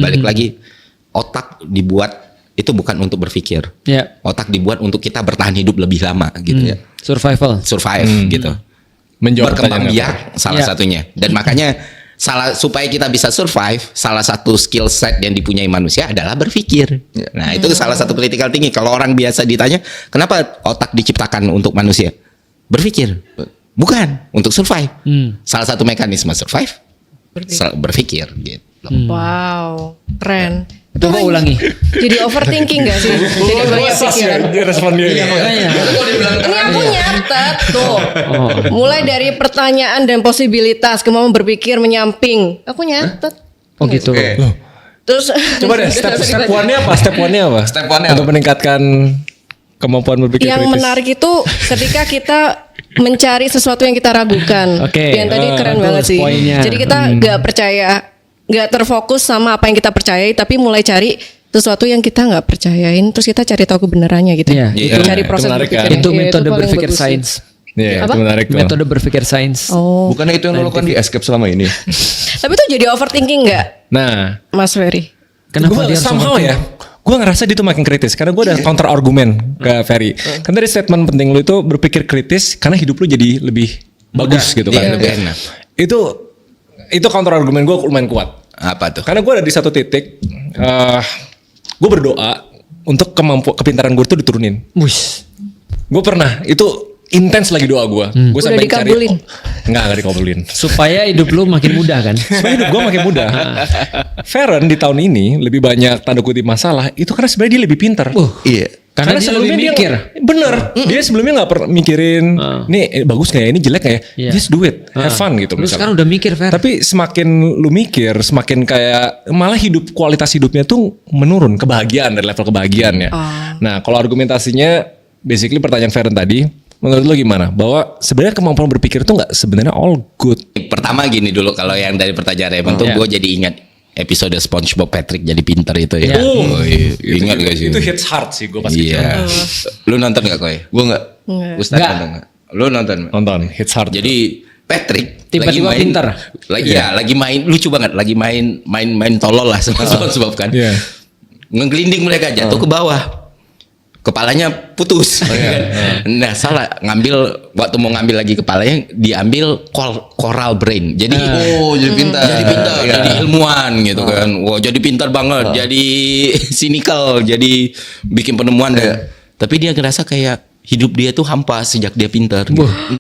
Balik lagi, otak dibuat itu bukan untuk berpikir. Otak dibuat untuk kita bertahan hidup lebih lama gitu ya. Survive gitu. Menjawab Berkembang biak salah satunya. Dan makanya supaya kita bisa survive, salah satu skill set yang dipunyai manusia adalah berpikir. Nah, itu salah satu critical thinking. Kalau orang biasa ditanya, kenapa otak diciptakan untuk manusia? Berpikir. Bukan untuk survive. Salah satu mekanisme survive berpikir gitu. Wow, keren. Coba ulangi. Jadi overthinking gak sih? Jadi banyak pikiran. Dia responnya. Iya makanya. Ini aku nyatet tuh. Mulai dari pertanyaan dan posibilitas, kemampuan berpikir menyamping. Aku nyatet. Oh gitu. Terus Coba deh step one-nya apa? Step one-nya untuk meningkatkan kemampuan berpikir yang kritis. menarik itu ketika kita mencari sesuatu yang kita ragukan. Yang tadi keren banget sih. Poinnya. Jadi kita nggak percaya, nggak terfokus sama apa yang kita percayai, tapi mulai cari sesuatu yang kita nggak percayain, terus kita cari tahu kebenarannya gitu. Iya. Itu cari proses menarik berpikir. kan? Itu Iya, metode paling berpikir bagus sih. sains. Iya, Apa? itu menarik tuh. Metode berpikir sains. Oh, Bukannya itu yang lo lakukan di Escape selama ini? tapi itu jadi overthinking nggak, Nah, Mas Ferry? Kenapa gue dia harus somehow overthink? ya, gue ngerasa dia tuh makin kritis karena gue ada counter argumen ke Ferry. Kan tadi statement penting lu itu berpikir kritis karena hidup lu jadi lebih bagus gitu kan. Iya, lebih enak. Itu counter argumen gue lumayan kuat. Apa tuh? Karena gue ada di satu titik, gue berdoa untuk kepintaran gue itu diturunin. Wih. Gue pernah itu intens lagi doa gue. Gue Udah dikabulin? Enggak dikabulin. Supaya hidup lu makin mudah kan? Supaya hidup gue makin mudah. Feren di tahun ini lebih banyak tanda kutip masalah itu karena sebenarnya dia lebih pintar. Iya. Karena dia lebih mikir. Bener. Dia sebelumnya gak pernah mikirin nih bagus gak ya, ini jelek gak ya. Iya. Just do it. Have fun gitu Lu misalnya. sekarang udah mikir, Fer. Tapi semakin lu mikir, semakin kayak malah kualitas hidupnya tuh menurun, kebahagiaan dari level kebahagiaan ya. Nah, kalau argumentasinya basically pertanyaan Feren tadi, menurut lu gimana? Bahwa sebenarnya kemampuan berpikir tuh nggak sebenarnya all good. Pertama gini dulu, kalau yang dari pertanyaan Raymond tuh gue jadi ingat episode SpongeBob Patrick jadi pinter itu ya. Oh, iya. Ingat gak sih? Itu hits hard sih gue pas Iya. Lu nonton gak Koy? Gue nggak. Ustaz Nggak. nonton gak? Lu nonton? nonton hits hard. Jadi Patrick Tiba-tiba lagi main, pinter. lagi main lucu banget, lagi main tolol lah sama SpongeBob kan. Iya. Ngegelinding mereka jatuh ke bawah. Kepalanya putus. Nah, salah waktu mau ngambil lagi kepalanya diambil coral brain. Jadi jadi pintar. jadi ilmuwan gitu kan. Wah, jadi pintar banget, jadi cynical, jadi bikin penemuan. Tapi dia ngerasa kayak hidup dia tuh hampa sejak dia pintar. Gitu.